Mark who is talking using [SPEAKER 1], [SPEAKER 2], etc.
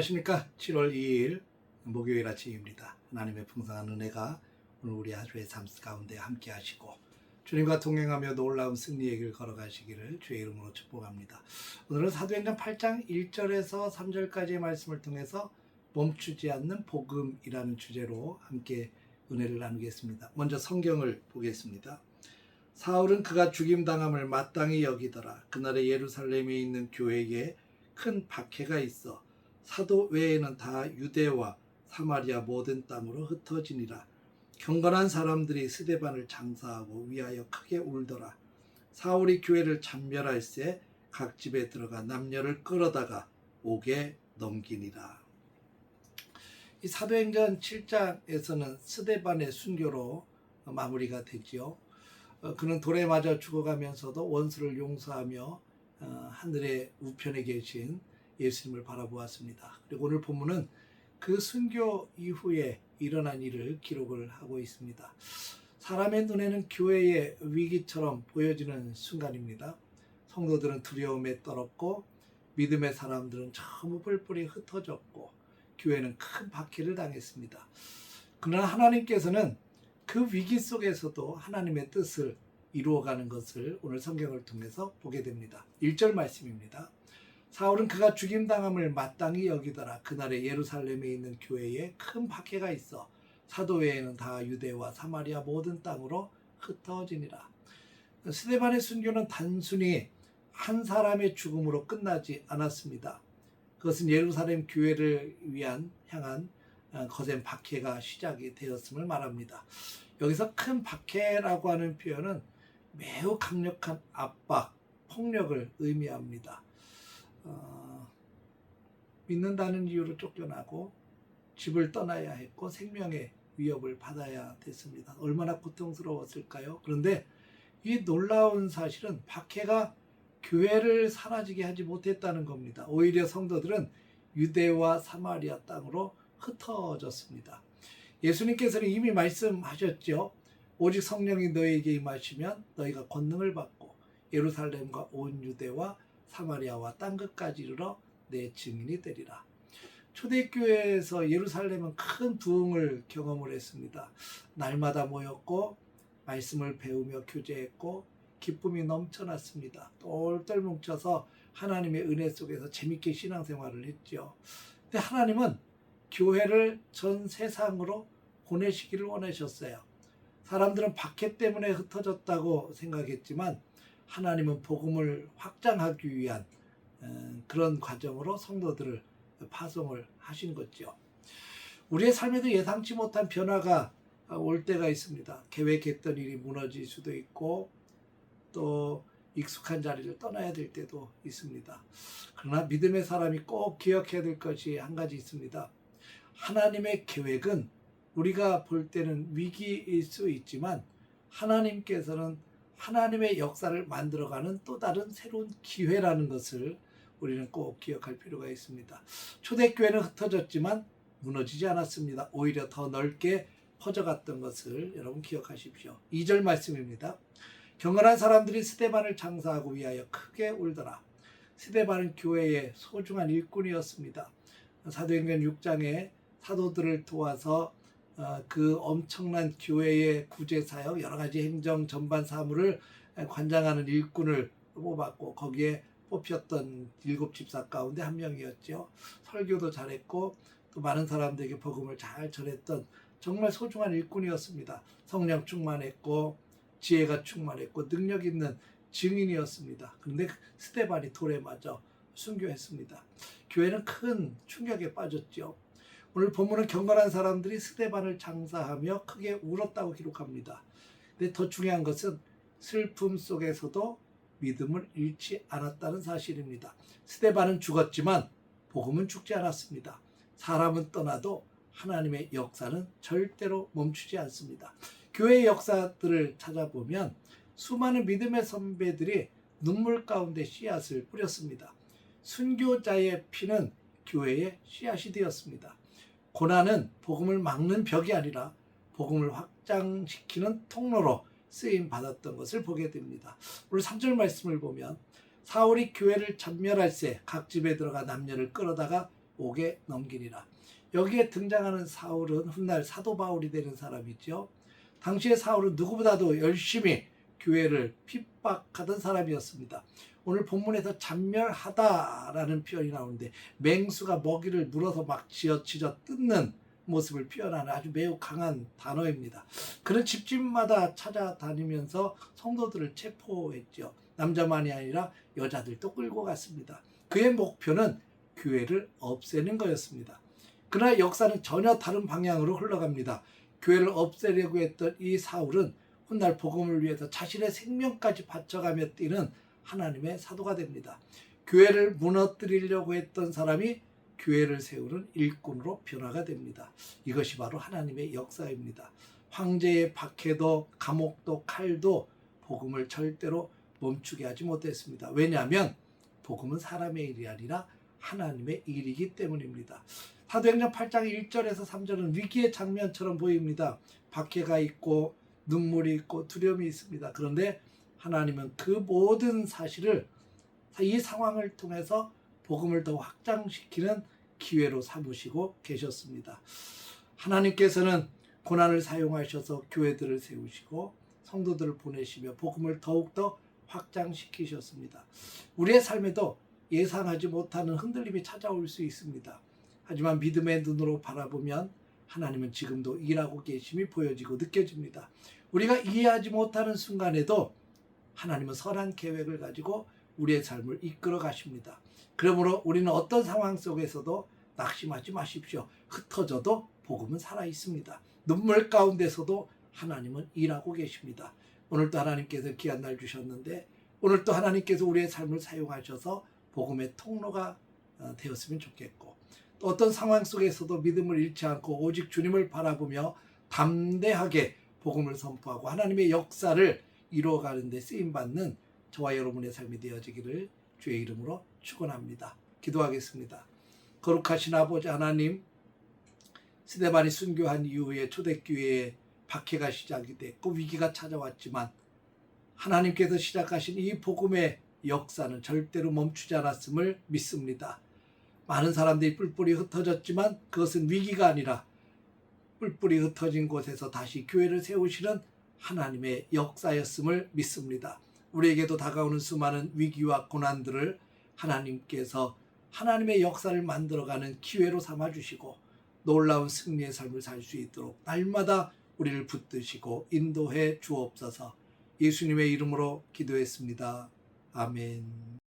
[SPEAKER 1] 안녕하십니까. 7월 2일 목요일 아침입니다. 하나님의 풍성한 은혜가 오늘 우리 하루의 삶 가운데 함께 하시고 주님과 동행하며 놀라운 승리의 길 걸어가시기를 주의 이름으로 축복합니다. 오늘은 사도행전 8장 1절에서 3절까지의 말씀을 통해서 멈추지 않는 복음이라는 주제로 함께 은혜를 나누겠습니다. 먼저 성경을 보겠습니다. 사울은 그가 죽임당함을 마땅히 여기더라. 그날에 예루살렘에 있는 교회에 큰 박해가 있어 사도 외에는 다 유대와 사마리아 모든 땅으로 흩어지니라. 경건한 사람들이 스데반을 장사하고 위하여 크게 울더라. 사울이 교회를 참멸할새 각 집에 들어가 남녀를 끌어다가 옥에 넘기니라. 이 사도행전 7장에서는 스데반의 순교로 마무리가 되지요. 그는 돌에 맞아 죽어가면서도 원수를 용서하며 하늘의 우편에 계신 예수님을 바라보았습니다. 그리고 오늘 본문은 그 순교 이후에 일어난 일을 기록을 하고 있습니다. 사람의 눈에는 교회의 위기처럼 보여지는 순간입니다. 성도들은 두려움에 떨었고 믿음의 사람들은 전부 뿔뿔이 흩어졌고 교회는 큰 박해를 당했습니다. 그러나 하나님께서는 그 위기 속에서도 하나님의 뜻을 이루어가는 것을 오늘 성경을 통해서 보게 됩니다. 1절 말씀입니다. 사울은 그가 죽임당함을 마땅히 여기더라. 그날에 예루살렘에 있는 교회에 큰 박해가 있어 사도 외에는 다 유대와 사마리아 모든 땅으로 흩어지니라. 스데반의 순교는 단순히 한 사람의 죽음으로 끝나지 않았습니다. 그것은 예루살렘 교회를 향한 거센 박해가 시작이 되었음을 말합니다. 여기서 큰 박해라고 하는 표현은 매우 강력한 압박, 폭력을 의미합니다. 믿는다는 이유로 쫓겨나고 집을 떠나야 했고 생명의 위협을 받아야 됐습니다. 얼마나 고통스러웠을까요? 그런데 이 놀라운 사실은 박해가 교회를 사라지게 하지 못했다는 겁니다. 오히려 성도들은 유대와 사마리아 땅으로 흩어졌습니다. 예수님께서는 이미 말씀하셨죠. 오직 성령이 너희에게 임하시면 너희가 권능을 받고 예루살렘과 온 유대와 사마리아와 땅끝까지 이르러 내 증인이 되리라. 초대교회에서 예루살렘은 큰 부흥을 경험을 했습니다. 날마다 모였고 말씀을 배우며 교제했고 기쁨이 넘쳐났습니다. 똘똘 뭉쳐서 하나님의 은혜 속에서 재밌게 신앙생활을 했죠. 근데 하나님은 교회를 전 세상으로 보내시기를 원하셨어요. 사람들은 박해 때문에 흩어졌다고 생각했지만 하나님은 복음을 확장하기 위한 그런 과정으로 성도들을 파송을 하신 거죠. 우리의 삶에도 예상치 못한 변화가 올 때가 있습니다. 계획했던 일이 무너질 수도 있고 또 익숙한 자리를 떠나야 될 때도 있습니다. 그러나 믿음의 사람이 꼭 기억해야 될 것이 한 가지 있습니다. 하나님의 계획은 우리가 볼 때는 위기일 수 있지만 하나님께서는 하나님의 역사를 만들어가는 또 다른 새로운 기회라는 것을 우리는 꼭 기억할 필요가 있습니다. 초대교회는 흩어졌지만 무너지지 않았습니다. 오히려 더 넓게 퍼져갔던 것을 여러분 기억하십시오. 2절 말씀입니다. 경건한 사람들이 스데반을 장사하고 위하여 크게 울더라. 스데반은 교회의 소중한 일꾼이었습니다. 사도행전 6장에 사도들을 도와서 그 엄청난 교회의 구제사역 여러 가지 행정 전반 사무를 관장하는 일꾼을 뽑았고 거기에 뽑혔던 7집사 가운데 한 명이었죠. 설교도 잘했고 또 많은 사람들에게 복음을 잘 전했던 정말 소중한 일꾼이었습니다. 성령 충만했고 지혜가 충만했고 능력 있는 증인이었습니다. 그런데 스데반이 돌에 맞아 순교했습니다. 교회는 큰 충격에 빠졌죠. 오늘 본문은 경건한 사람들이 스데반을 장사하며 크게 울었다고 기록합니다. 근데 더 중요한 것은 슬픔 속에서도 믿음을 잃지 않았다는 사실입니다. 스데반은 죽었지만 복음은 죽지 않았습니다. 사람은 떠나도 하나님의 역사는 절대로 멈추지 않습니다. 교회의 역사들을 찾아보면 수많은 믿음의 선배들이 눈물 가운데 씨앗을 뿌렸습니다. 순교자의 피는 교회의 씨앗이 되었습니다. 고난은 복음을 막는 벽이 아니라 복음을 확장시키는 통로로 쓰임 받았던 것을 보게 됩니다. 오늘 3절 말씀을 보면 사울이 교회를 전멸할새 각 집에 들어가 남녀를 끌어다가 옥에 넘기니라. 여기에 등장하는 사울은 훗날 사도 바울이 되는 사람이죠. 당시에 사울은 누구보다도 열심히 교회를 핍박하던 사람이었습니다. 오늘 본문에서 잔멸하다라는 표현이 나오는데 맹수가 먹이를 물어서 막 쥐어치져 뜯는 모습을 표현하는 아주 매우 강한 단어입니다. 그는 집집마다 찾아다니면서 성도들을 체포했죠. 남자만이 아니라 여자들도 끌고 갔습니다. 그의 목표는 교회를 없애는 거였습니다. 그러나 역사는 전혀 다른 방향으로 흘러갑니다. 교회를 없애려고 했던 이 사울은 훗날 복음을 위해서 자신의 생명까지 바쳐가며 뛰는 하나님의 사도가 됩니다. 교회를 무너뜨리려고 했던 사람이 교회를 세우는 일꾼으로 변화가 됩니다. 이것이 바로 하나님의 역사입니다. 황제의 박해도 감옥도 칼도 복음을 절대로 멈추게 하지 못했습니다. 왜냐하면 복음은 사람의 일이 아니라 하나님의 일이기 때문입니다. 사도행전 8장 1절에서 3절은 위기의 장면처럼 보입니다. 박해가 있고 눈물이 있고 두려움이 있습니다. 그런데 하나님은 그 모든 사실을 이 상황을 통해서 복음을 더 확장시키는 기회로 삼으시고 계셨습니다. 하나님께서는 고난을 사용하셔서 교회들을 세우시고 성도들을 보내시며 복음을 더욱더 확장시키셨습니다. 우리의 삶에도 예상하지 못하는 흔들림이 찾아올 수 있습니다. 하지만 믿음의 눈으로 바라보면 하나님은 지금도 일하고 계심이 보여지고 느껴집니다. 우리가 이해하지 못하는 순간에도 하나님은 선한 계획을 가지고 우리의 삶을 이끌어 가십니다. 그러므로 우리는 어떤 상황 속에서도 낙심하지 마십시오. 흩어져도 복음은 살아 있습니다. 눈물 가운데서도 하나님은 일하고 계십니다. 오늘도 하나님께서 귀한 날 주셨는데 오늘도 하나님께서 우리의 삶을 사용하셔서 복음의 통로가 되었으면 좋겠고 또 어떤 상황 속에서도 믿음을 잃지 않고 오직 주님을 바라보며 담대하게 복음을 선포하고 하나님의 역사를 이루어가는 데 쓰임받는 저와 여러분의 삶이 되어지기를 주의 이름으로 축원합니다. 기도하겠습니다. 거룩하신 아버지 하나님, 스데반이 순교한 이후에 초대교회에 박해가 시작이 됐고 위기가 찾아왔지만 하나님께서 시작하신 이 복음의 역사는 절대로 멈추지 않았음을 믿습니다. 많은 사람들이 뿔뿔이 흩어졌지만 그것은 위기가 아니라 뿔뿔이 흩어진 곳에서 다시 교회를 세우시는 하나님의 역사였음을 믿습니다. 우리에게도 다가오는 수많은 위기와 고난들을 하나님께서 하나님의 역사를 만들어가는 기회로 삼아주시고 놀라운 승리의 삶을 살 수 있도록 날마다 우리를 붙드시고 인도해 주옵소서. 예수님의 이름으로 기도했습니다. 아멘.